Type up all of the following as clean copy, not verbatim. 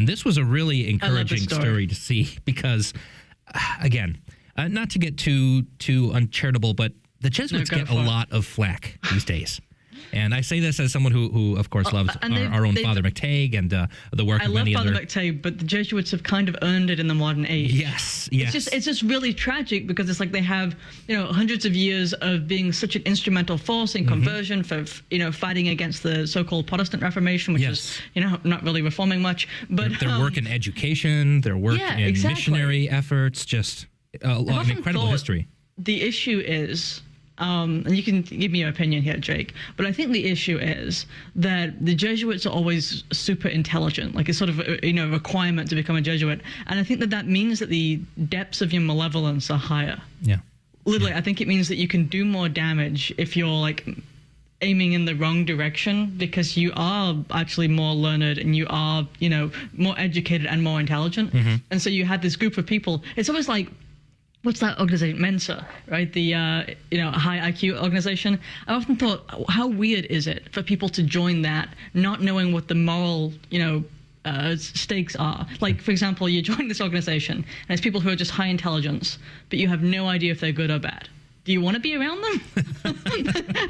And this was a really encouraging story to see because, again, not to get too uncharitable, but the Jesuits get a lot of flack these days. And I say this as someone who of course, loves our own Father McTague and the work of many other... I love Father McTague, but the Jesuits have kind of earned it in the modern age. Yes. It's just really tragic because it's like they have, hundreds of years of being such an instrumental force in conversion for, fighting against the so-called Protestant Reformation, which is, not really reforming much. But their work in education, their work in missionary efforts, just an incredible history. The issue is... and you can give me your opinion here, Jake, but I think the issue is that the Jesuits are always super intelligent, like it's sort of a requirement to become a Jesuit. And I think that means that the depths of your malevolence are higher. Yeah. Literally, I think it means that you can do more damage if you're like aiming in the wrong direction because you are actually more learned and you are, more educated and more intelligent. And so you had this group of people. It's always like, what's that organization? Mensa, right? The, high IQ organization. I often thought, how weird is it for people to join that, not knowing what the moral, stakes are? Like, for example, you join this organization, and it's people who are just high intelligence, but you have no idea if they're good or bad. Do you want to be around them?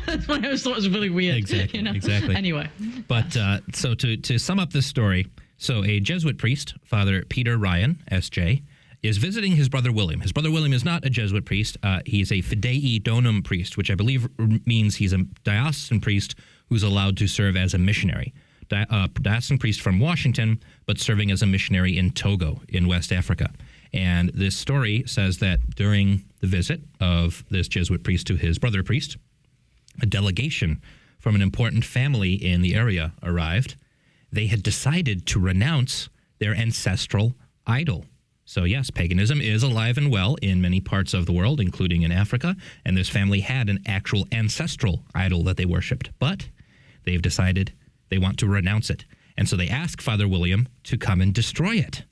That's what I always thought was really weird. Exactly. Anyway. But so to sum up this story, so a Jesuit priest, Father Peter Ryan, S.J., is visiting his brother William. His brother William is not a Jesuit priest. He's a Fidei Donum priest, which I believe means he's a diocesan priest who's allowed to serve as a missionary. Diocesan priest from Washington, but serving as a missionary in Togo in West Africa. And this story says that during the visit of this Jesuit priest to his brother priest, a delegation from an important family in the area arrived. They had decided to renounce their ancestral idol. So yes, paganism is alive and well in many parts of the world, including in Africa, and this family had an actual ancestral idol that they worshipped, but they've decided they want to renounce it. And so they ask Father William to come and destroy it.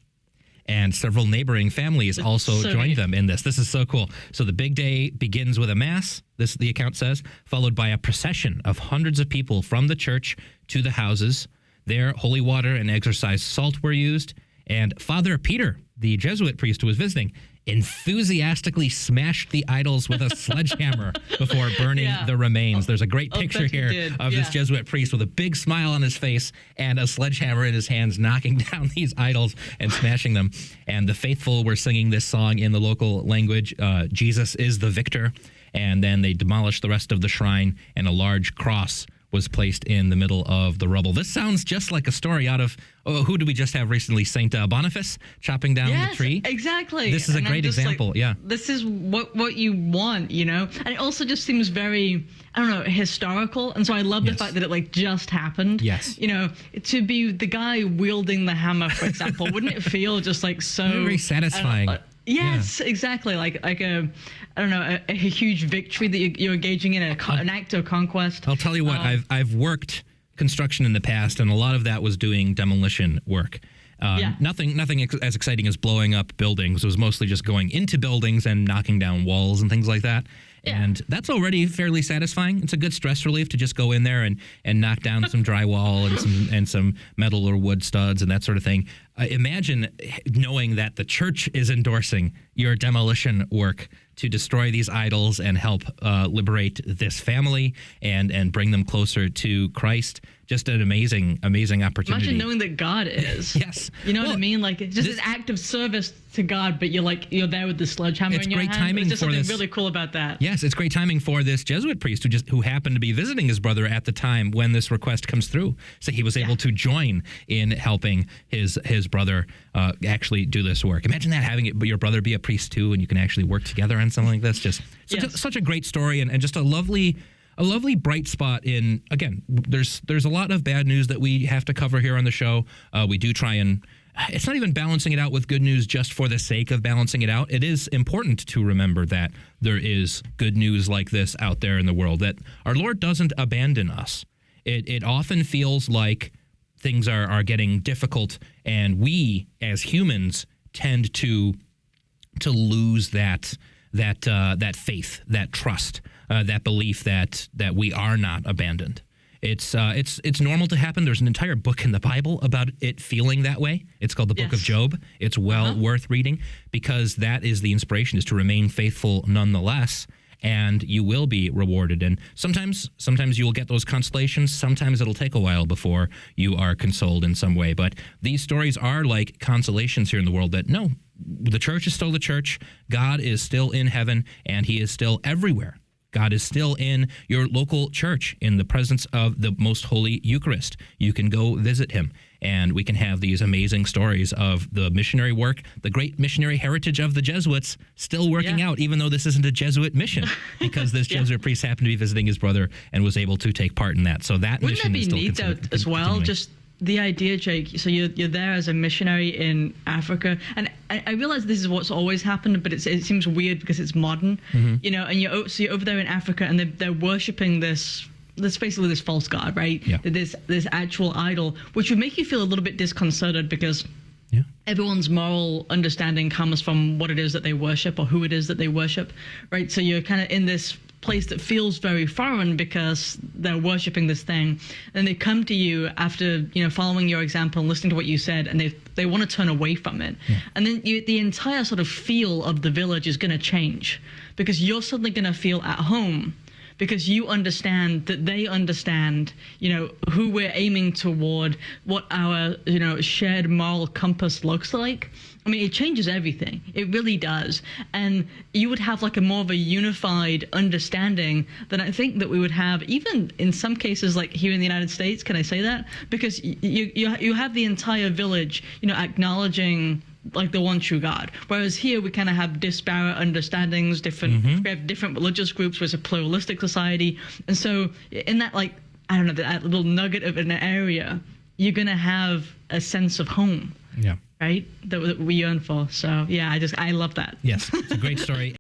And several neighboring families also joined them in this. This is so cool. So the big day begins with a mass, the account says, followed by a procession of hundreds of people from the church to the houses. There, holy water and exorcised salt were used, and Father Peter, the Jesuit priest who was visiting, enthusiastically smashed the idols with a sledgehammer before burning the remains. There's a great picture here of this Jesuit priest with a big smile on his face and a sledgehammer in his hands, knocking down these idols and smashing them. And the faithful were singing this song in the local language, Jesus is the victor. And then they demolished the rest of the shrine, and a large cross was placed in the middle of the rubble. This sounds just like a story out of, who did we just have recently? Saint Boniface chopping down the tree? Exactly. This is a great example, This is what you want, And it also just seems very, historical. And so I love the fact that it just happened. Yes. To be the guy wielding the hammer, for example, wouldn't it feel just so... Very satisfying. Yes, exactly. Like a huge victory that you're engaging in, an act of conquest. I'll tell you what, I've worked construction in the past, and a lot of that was doing demolition work. Nothing as exciting as blowing up buildings. It was mostly just going into buildings and knocking down walls and things like that. Yeah. And that's already fairly satisfying. It's a good stress relief to just go in there and knock down some drywall and some metal or wood studs and that sort of thing. Imagine knowing that the church is endorsing your demolition work to destroy these idols and help liberate this family and bring them closer to Christ. Just an amazing opportunity. Imagine knowing that God is. Yes. You know what I mean? Like, just an act of service to God, but you're there with the sledgehammer in your hand. It's great timing There's for something really cool about that. Yes, it's great timing for this Jesuit priest who happened to be visiting his brother at the time when this request comes through. So he was able to join in helping his brother actually do this work. Imagine that, having your brother be a priest too, and you can actually work together on something like this. Just such a great story and just a lovely bright spot in, again, there's a lot of bad news that we have to cover here on the show. We do try and, it's not even balancing it out with good news just for the sake of balancing it out. It is important to remember that there is good news like this out there in the world, that our Lord doesn't abandon us. It often feels like things are getting difficult, and we as humans tend to lose that faith, that trust, that belief that we are not abandoned. It's normal to happen. There's an entire book in the Bible about it feeling that way. It's called the Book of Job. It's well worth reading, because that is the inspiration, is to remain faithful nonetheless, and you will be rewarded. And sometimes you will get those consolations. Sometimes it'll take a while before you are consoled in some way. But these stories are like consolations here in the world, that no, the church is still the church. God is still in heaven, and he is still everywhere. God is still in your local church, in the presence of the Most Holy Eucharist. You can go visit him, and we can have these amazing stories of the missionary work, the great missionary heritage of the Jesuits still working out, even though this isn't a Jesuit mission, because this Jesuit priest happened to be visiting his brother and was able to take part in that. So that mission is still neat, though, as well? Continuing. Just the idea, Jake, so you're there as a missionary in Africa, and I realize this is what's always happened, but it seems weird because it's modern, you know, and you're over there in Africa, and they're worshipping this basically this false god, right? Yeah. This actual idol, which would make you feel a little bit disconcerted, because everyone's moral understanding comes from what it is that they worship or who it is that they worship, right? So you're kind of in this place that feels very foreign because they're worshiping this thing, and they come to you after, you know, following your example and listening to what you said, and they want to turn away from it, and then the entire sort of feel of the village is going to change, because you're suddenly going to feel at home, because you understand that they understand, you know, who we're aiming toward, what our, you know, shared moral compass looks like. I mean, it changes everything. It really does. And you would have like a more of a unified understanding than I think that we would have, even in some cases, like here in the United States. Can I say that? Because you have the entire village, you know, acknowledging like the one true God. Whereas here we kind of have disparate understandings, we have different religious groups, we're a pluralistic society. And so in that, like, I don't know, that little nugget of an area, you're going to have a sense of home. Yeah. Right? That we yearn for. So yeah, I love that. Yes, it's a great story.